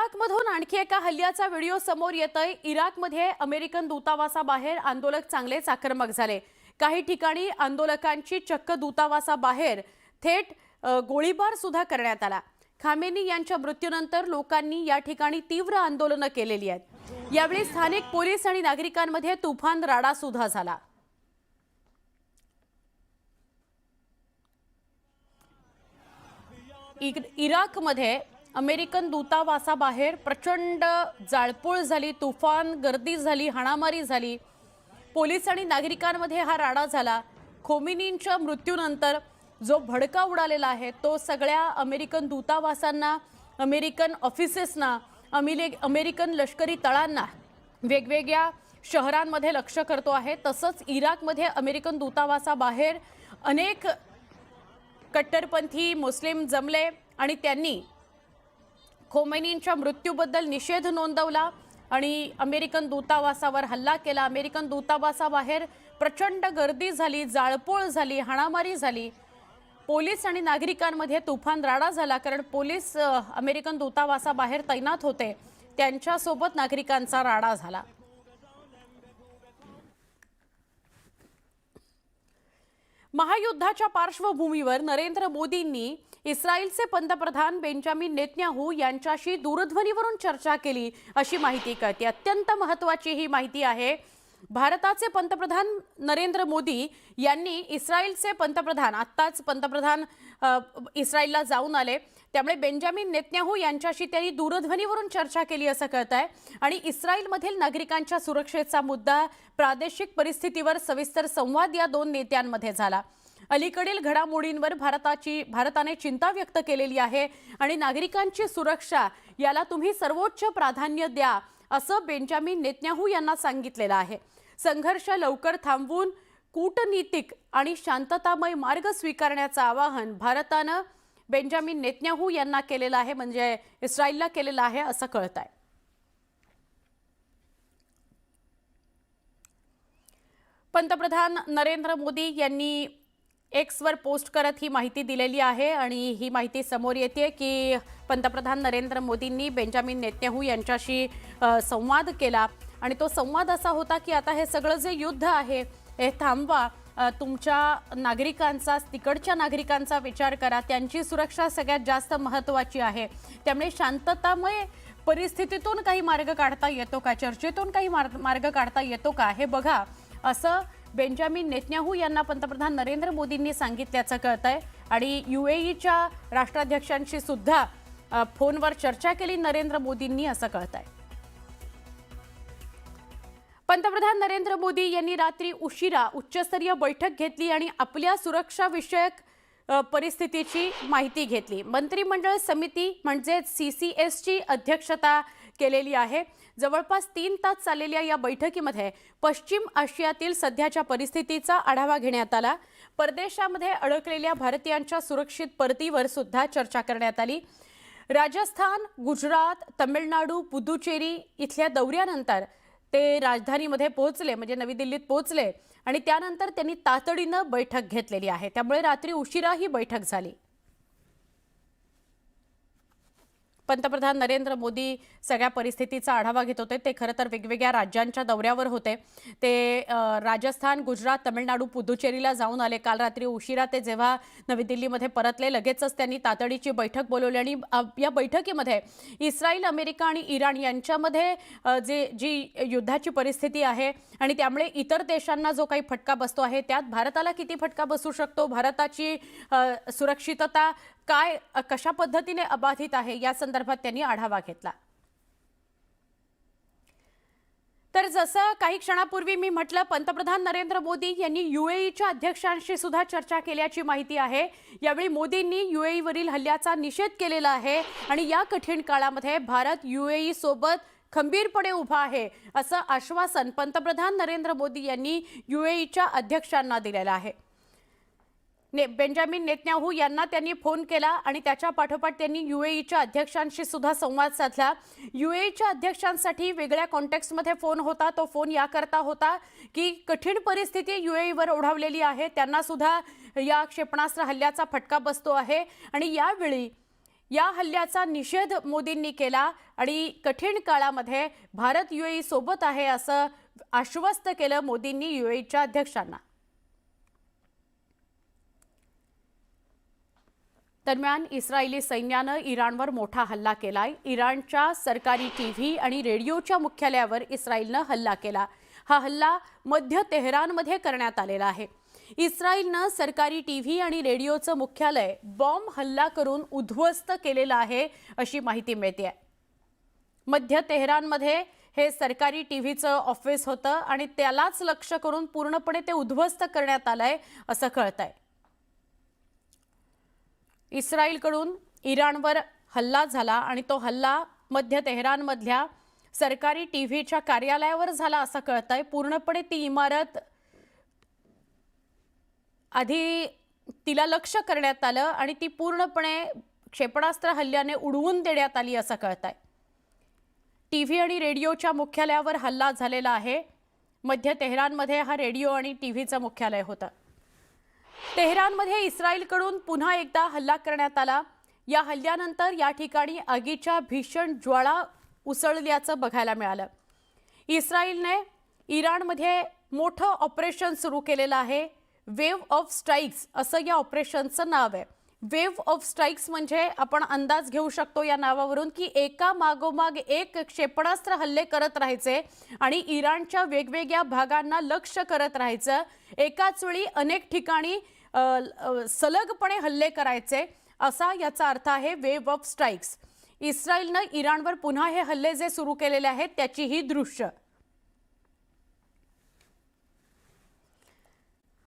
इराकमधून आणखी एका हल्ल्याचा व्हिडिओ समोर येतोय। इराकमध्ये अमेरिकन दूतावासाबाहेर आंदोलक चांगलेच आक्रमक झाले। काही ठिकाणी आंदोलकांची चक्क दूतावासाबाहेर थेट गोळीबार सुद्धा करण्यात आला। खामेनी यांच्या मृत्यूनंतर लोकांनी या ठिकाणी तीव्र आंदोलनं केलेली आहेत। यावेळी स्थानिक पोलीस आणि नागरिकांमध्ये तुफान राडा सुद्धा झाला। इराकमध्ये अमेरिकन दूतावासाबाहेर प्रचंड जाळपोळ झाली, तुफान गर्दी झाली, हाणामारी झाली। पोलीस आणि नागरिकांमध्ये हा राडा झाला। खोमेनींच्या मृत्यूनंतर जो भडका उडालेला आहे तो सगळ्या अमेरिकन दूतावासांना, अमेरिकन ऑफिसेसना, अमेरिकन लष्करी तळांना, वेगवेगळ्या शहरांमध्ये लक्ष्य करतो आहे। तसंच इराकमध्ये अमेरिकन दूतावासाबाहेर अनेक कट्टरपंथी मुस्लिम जमले आणि त्यांनी खोमेनींच्या मृत्यूबद्दल निषेध नोंदवला आणि अमेरिकन दूतावासावर हल्ला केला। अमेरिकन दूतावासाबाहेर प्रचंड गर्दी झाली, जाळपोळ झाली, हाणामारी झाली। पोलीस आणि नागरिकांमध्ये तुफान राडा झाला, कारण पोलीस अमेरिकन दूतावासाबाहेर तैनात होते, त्यांच्यासोबत नागरिकांचा राडा झाला। महायुद्धाच्या पार्श्वभूमीवर नरेंद्र मोदींनी इस्रायलचे पंतप्रधान बेंजामिन नेतन्याहू यांच्याशी दूरध्वनीवरून चर्चा केली अशी माहिती कळते। अत्यंत महत्त्वाची ही माहिती आहे। भारताचे पंतप्रधान नरेंद्र मोदी यांनी इस्रायलचे पंतप्रधान, आत्ताच पंतप्रधान इस्रायलला जाऊन आले, त्यामुळे बेंजामिन नेतन्याहू यांच्याशी त्यांनी दूरध्वनीवरून चर्चा केली असं कळतंय। आणि इस्रायलमधील नागरिकांच्या सुरक्षेचा मुद्दा, प्रादेशिक परिस्थितीवर सविस्तर संवाद या दोन नेत्यांमध्ये झाला। अलीकडील घडामोडींवर भारताने चिंता व्यक्त केलेली आहे आणि नागरिकांची सुरक्षा याला तुम्ही सर्वोच्च प्राधान्य द्या असं बेंजामिन नेतन्याहू यांना सांगितलेलं आहे। संघर्ष लवकर थांबवून कूटनीतिक आणि शांततामय मार्ग स्वीकारण्याचं आवाहन भारतानं बेंजामिन नेतन्याहू यांना केलेलं आहे, म्हणजे इस्रायलला केलेलं आहे असं कळतंय। पंतप्रधान नरेंद्र मोदी यांनी एक्सवर पोस्ट करत ही माहिती दिलेली आहे आणि ही माहिती समोर येते की पंतप्रधान नरेंद्र मोदींनी बेंजामिन नेतन्याहू यांच्याशी संवाद केला आणि तो संवाद असा होता की आता हे सगळं जे युद्ध आहे हे थांबवा, तुमच्या नागरिकांचा, तिकडच्या नागरिकांचा विचार करा, त्यांची सुरक्षा सगळ्यात जास्त महत्त्वाची आहे। त्यामुळे शांततामय परिस्थितीतून काही मार्ग काढता येतो का, चर्चेतून काही मार्ग काढता येतो का हे बघा असं बेंजामिन नेतन्याहू यांना पंतप्रधान नरेंद्र मोदींनी सांगितल्याचं कळतंय। आणि UAEच्या राष्ट्राध्यक्षांशी सुद्धा फोनवर चर्चा केली नरेंद्र मोदींनी असं कळतंय। पंतप्रधान नरेंद्र मोदी यांनी रात्री उशिरा उच्चस्तरीय बैठक घेतली आणि आपल्या सुरक्षा विषयक परिस्थितीची माहिती घेतली। मंत्रिमंडळ समिती म्हणजे CCSची अध्यक्षता केलेली आहे। जवळपास 3 तास चाललेल्या या बैठकीमध्ये पश्चिम आशियातील सध्याच्या परिस्थितीचा आढावा घेण्यात आला। परदेशामध्ये अडकलेल्या भारतीयांच्या सुरक्षित परतीवर सुद्धा चर्चा करण्यात आली। राजस्थान, गुजरात, तमिळनाडू, पुदुचेरी इथल्या दौऱ्यानंतर ते राजधानीमध्ये पोहोचले, म्हणजे नवी दिल्लीत पोहोचले आणि त्यानंतर त्यांनी तातडीनं बैठक घेतलेली आहे। त्यामुळे रात्री उशिरा ही बैठक झाली। पंतप्रधान नरेंद्र मोदी सगळ्या परिस्थितीचा आढावा घेत होते। ते खरं तर वेगवेगळ्या राज्यांच्या दौऱ्यावर होते। ते राजस्थान, गुजरात, तमिळनाडू, पुदुचेरीला जाऊन आले। काल रात्री उशिरा ते जेव्हा नवी दिल्लीमध्ये परतले, लगेचच त्यांनी तातडीची बैठक बोलवली आणि या बैठकीमध्ये इस्रायल, अमेरिका आणि इराण यांच्यामध्ये जी युद्धाची परिस्थिती आहे आणि त्यामुळे इतर देशांना जो काही फटका बसतो आहे त्यात भारताला किती फटका बसू शकतो, भारताची सुरक्षितता काय, कशा पद्धतीने अबाधित आहे या संदर्भात त्यांनी आढावा घेतला। तर जसं काही क्षणापूर्वी मी म्हटलं, पंतप्रधान नरेंद्र मोदी यांनी UAEच्या अध्यक्षांशी सुद्धा चर्चा केल्याची माहिती आहे। यावेळी मोदींनी UAEवरील हल्ल्याचा निषेध केलेला आहे आणि या कठीण काळामध्ये भारत UAE सोबत खंबीरपणे उभा आहे असं आश्वासन पंतप्रधान नरेंद्र मोदी यांनी UAEच्या अध्यक्षांना दिलेलं आहे। बेंजामिन नेतन्याहू यांना त्यांनी फोन केला आणि त्याच्या पाठोपाठ त्यांनी UAEच्या अध्यक्षांशी सुद्धा संवाद साधला। UAEच्या अध्यक्षांसाठी वेगळ्या कॉन्टेक्स्टमध्ये फोन होता। तो फोन याकरता होता की कठीण परिस्थिती UAEवर ओढावलेली आहे, त्यांना सुद्धा या क्षेपणास्त्र हल्ल्याचा फटका बसतो आहे आणि यावेळी या हल्ल्याचा निषेध मोदींनी केला आणि कठीण काळामध्ये भारत UAE सोबत आहे असं आश्वस्त केलं मोदींनी UAEच्या अध्यक्षांना। दरम्यान इस्रायली सैन्यानं इराणवर मोठा हल्ला केलाय। इराणच्या सरकारी टीव्ही आणि रेडिओच्या मुख्यालयावर इस्रायलनं हल्ला केला। हा हल्ला मध्य तेहरानमध्ये करण्यात आलेला आहे। इस्रायलनं सरकारी टीव्ही आणि रेडिओचं मुख्यालय बॉम्ब हल्ला करून उद्ध्वस्त केलेलं आहे अशी माहिती मिळते। मध्य तेहरानमध्ये हे सरकारी टीव्हीचं ऑफिस होतं आणि त्यालाच लक्ष्य करून पूर्णपणे ते उद्ध्वस्त करण्यात आलंय असं कळतंय। इस्रायलकडून इराणवर हल्ला झाला आणि तो हल्ला मध्य तेहरानमधल्या सरकारी टीव्हीच्या कार्यालयावर झाला असं कळतंय। पूर्णपणे ती इमारत आधी तिला लक्ष्य करण्यात आलं आणि ती पूर्णपणे क्षेपणास्त्र हल्ल्याने उडवून देण्यात आली असं कळतंय। टीव्ही आणि रेडिओच्या मुख्यालयावर हल्ला झालेला आहे। मध्य तेहरानमध्ये हा रेडिओ आणि टीव्हीचं मुख्यालय होतं। तेहरानमध्ये इस्रायलकडून पुन्हा एकदा हल्ला करण्यात आला। या हल्ल्यानंतर या ठिकाणी आगीच्या भीषण ज्वाळा उसळल्याचं बघायला मिळालं। इस्रायलने इराणमध्ये मोठं ऑपरेशन सुरू केलेलं आहे। वेव्ह ऑफ स्ट्राइक्स असं या ऑपरेशनचं नाव आहे। वेव्ह ऑफ स्ट्राइक्स म्हणजे आपण अंदाज घेऊ शकतो या नावावरून की एका मागोमाग एक क्षेपणास्त्र हल्ले करत राहायचे आणि इराणच्या वेगवेगळ्या भागांना लक्ष्य करत राहायचं। एकाच वेळी अनेक ठिकाणी सलगपणे हल्ले करायचे असा याचा अर्थ आहे वेव्ह ऑफ स्ट्राइक्स। इस्रायलनं इराणवर पुन्हा हे हल्ले जे सुरू केलेले आहेत त्याची ही दृश्य